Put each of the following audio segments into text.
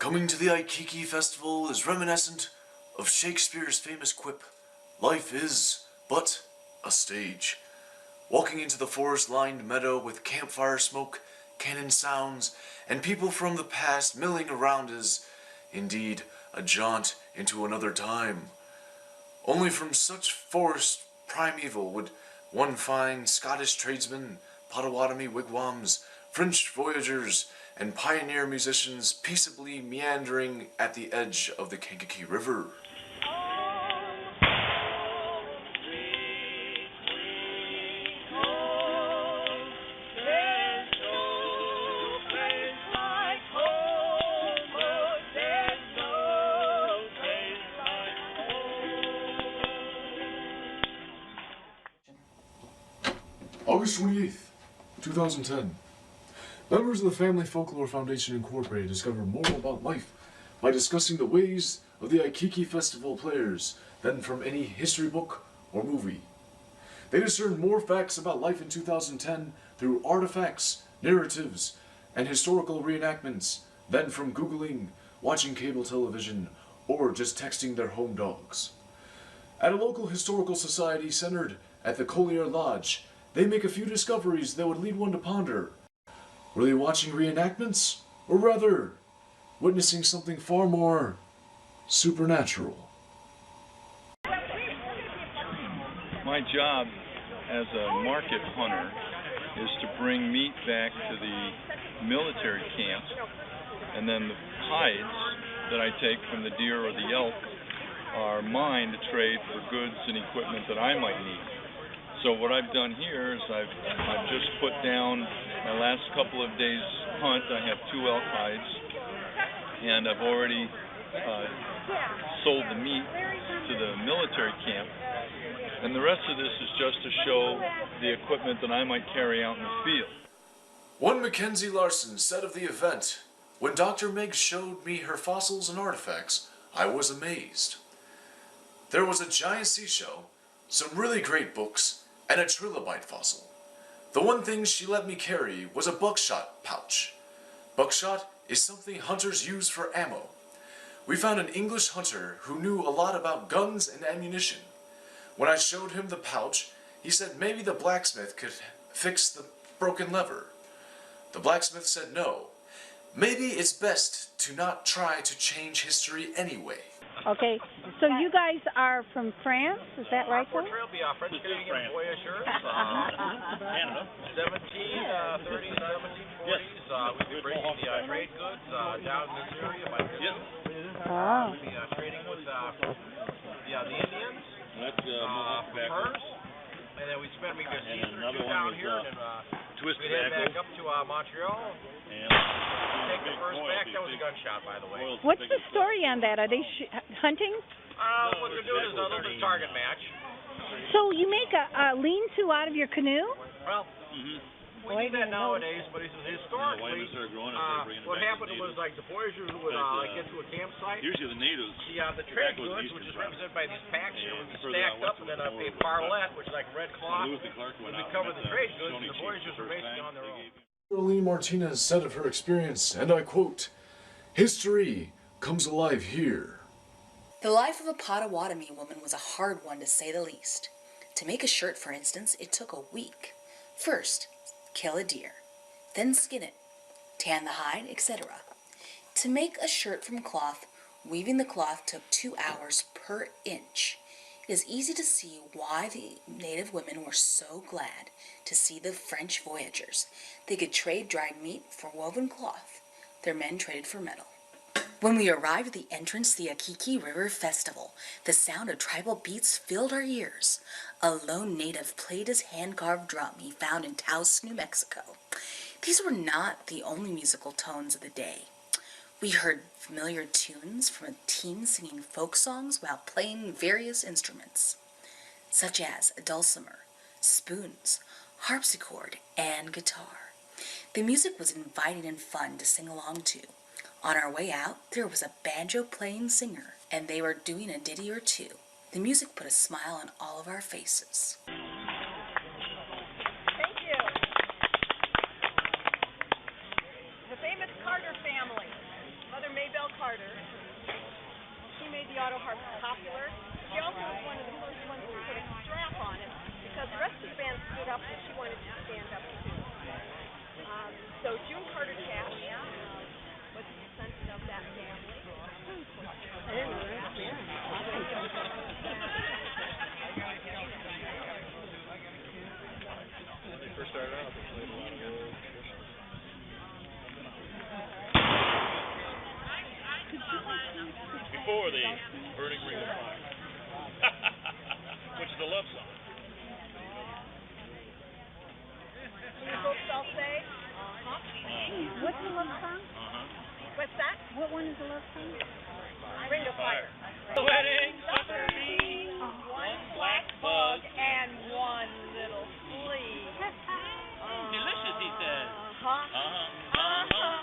Coming to the Aukiki festival is reminiscent of Shakespeare's famous quip, "Life is but a stage." Walking into the forest-lined meadow with campfire smoke, cannon sounds, and people from the past milling around is, indeed, a jaunt into another time. Only from such forest primeval would one find Scottish tradesmen, Potawatomi wigwams, French voyagers, and pioneer musicians peaceably meandering at the edge of the Kankakee River. August 28th, 2010. Members of the Family Folklore Foundation Incorporated discovered more about life by discussing the ways of the Aukiki Festival players than from any history book or movie. They discerned more facts about life in 2010 through artifacts, narratives, and historical reenactments than from Googling, watching cable television, or just texting their home dogs. At a local historical society centered at the Collier Lodge, they make a few discoveries that would lead one to ponder. Were they watching reenactments? Or rather, witnessing something far more supernatural? My job as a market hunter is to bring meat back to the military camps, and then the hides that I take from the deer or the elk are mine to trade for goods and equipment that I might need. So what I've done here is I've just put down my last couple of days hunt. I have 2 elk hides, and I've already sold the meat to the military camp. And the rest of this is just to show the equipment that I might carry out in the field. One Mackenzie Larson said of the event, "When Dr. Meg showed me her fossils and artifacts, I was amazed. There was a giant seashell, some really great books, and a trilobite fossil. The one thing she let me carry was a buckshot pouch. Buckshot is something hunters use for ammo. We found an English hunter who knew a lot about guns and ammunition. When I showed him the pouch, he said maybe the blacksmith could fix the broken lever. The blacksmith said no. Maybe it's best to not try to change history anyway." Okay, so you guys are from France, is that right? French Canadian voyageurs, Canada. 1730s, 1740s. We've been bringing the trade goods down to this area by canoe. Oh. We'll be trading with the Indians, That's furs, and then we spend maybe a season or 2 down here, and then twist we'd head back up to Montreal. and Take the furs back. That was a gunshot, by the way. What's the story on that? Are they hunting? What they're doing is a little bit of target match. So you make a lean-to out of your canoe? Well, we do that nowadays, but historically, what happened was like the voyagers would get to a campsite. Usually the natives. The trade goods, which is represented by these packs here, would be stacked up, and then a parlette, which is like red cloth, would be covered the trade goods, and the voyagers were basically on their own. Caroline Martinez said of her experience, and I quote, "History comes alive here." The life of a Potawatomi woman was a hard one to say the least. To make a shirt, for instance, it took a week. First, kill a deer, then skin it, tan the hide, etc. To make a shirt from cloth, weaving the cloth took 2 hours per inch. It is easy to see why the native women were so glad to see the French voyagers. They could trade dried meat for woven cloth. Their men traded for metal. When we arrived at the entrance to the Aukiki River Festival, the sound of tribal beats filled our ears. A lone native played his hand-carved drum he found in Taos, New Mexico. These were not the only musical tones of the day. We heard familiar tunes from a team singing folk songs while playing various instruments, such as a dulcimer, spoons, harpsichord, and guitar. The music was inviting and fun to sing along to. On our way out, there was a banjo-playing singer, and they were doing a ditty or two. The music put a smile on all of our faces. Thank you. The famous Carter family. Mother Maybelle Carter. wanted to stand up to. So June Carter Cash was a descendant of that family. When they first started out, they played a lot of old traditions. Before the Burning Ring of Fire, which is a love song. People still say, What's the love song? what's that? What one is the love song? Ring of Fire. The wedding supper be One black bug and one little flea. delicious, he says. Uh-huh.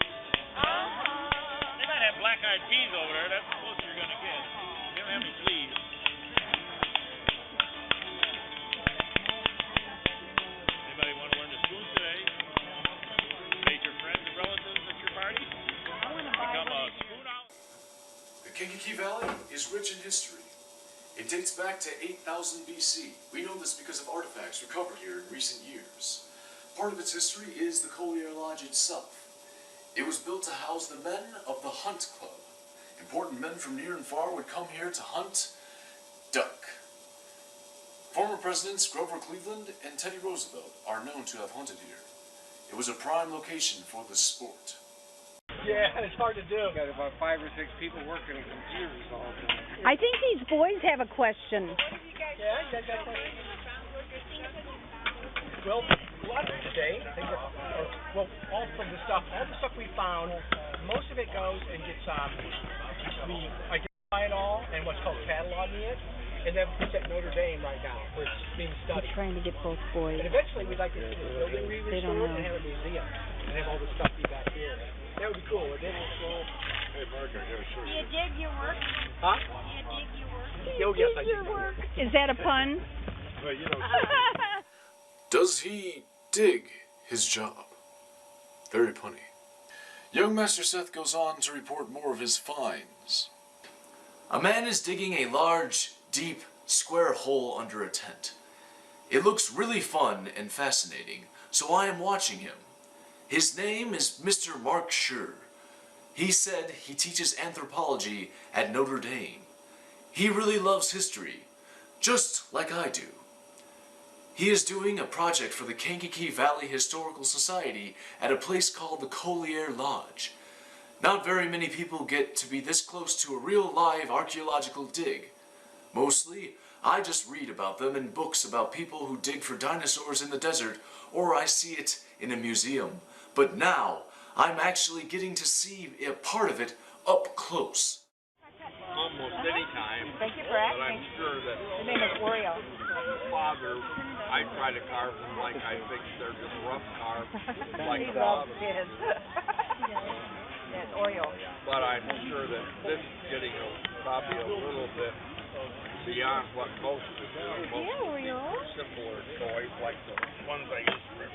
They might have black-eyed peas over there. That's the closest you're gonna get. They don't have any fleas. Anybody want to learn to spoon today? Meet your friends and relatives at your party. Become a spoon out. The Kankakee Valley is rich in history. It dates back to 8000 BC. We know this because of artifacts recovered here in recent years. Part of its history is the Collier Lodge itself. It was built to house the men of the Hunt Club. Important men from near and far would come here to hunt duck. Former presidents Grover Cleveland and Teddy Roosevelt are known to have hunted here. It was a prime location for the sport. Yeah, it's hard to do. Got about 5 or 6 people working on computers all the time. I think these boys have a question. Yeah, you guys got questions? Well, a lot of it today, I think, all from the stuff we found, most of it goes and gets, we identify it all and what's called cataloging it, and then it's at Notre Dame right now, where it's being I'm studied. trying to get both boys. And eventually we'd like to see the building They don't restored know. and have a museum, and have all the stuff be back here. That would be cool, wouldn't it? Hey, Mark, I gotta show Do you dig your work? Huh? Do you dig your work? Oh, yes, I do. Is that a pun? Well, you know, Does he dig his job? Very punny. Young Master Seth goes on to report more of his finds. A man is digging a large, deep, square hole under a tent. It looks really fun and fascinating, so I am watching him. His name is Mr. Mark Schur. He said he teaches anthropology at Notre Dame. He really loves history, just like I do. He is doing a project for the Kankakee Valley Historical Society at a place called the Collier Lodge. Not very many people get to be this close to a real live archaeological dig. Mostly, I just read about them in books about people who dig for dinosaurs in the desert, or I see it in a museum. But now, I'm actually getting to see a part of it up close. Almost any time, Thank you for but asking. I'm sure that The name is Oreo. Father, I try to carve them like I think they're just rough carved, like He Father. loves kids. Yes, Oreo. But I'm sure that this is getting probably a little bit beyond what most do. Most Yeah, Oreo. simpler toys like the ones I used to.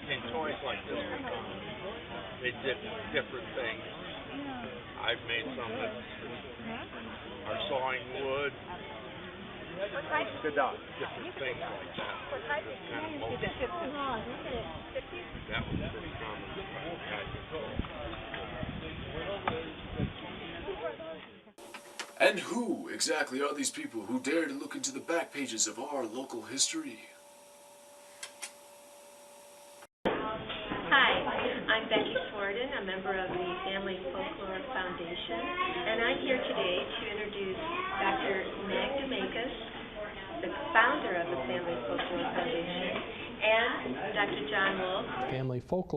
And toys like this were done. They did different things. I've made some that are sawing wood. Different things like that. Just kind of most, that was pretty common. And who exactly are these people who dare to look into the back pages of our local history? Hi, I'm Becky Forden, a member of the Family Folklore Foundation, and I'm here today to introduce Dr. Magda Makus, the founder of the Family Folklore Foundation, and Dr. John Wolf. Family Folklore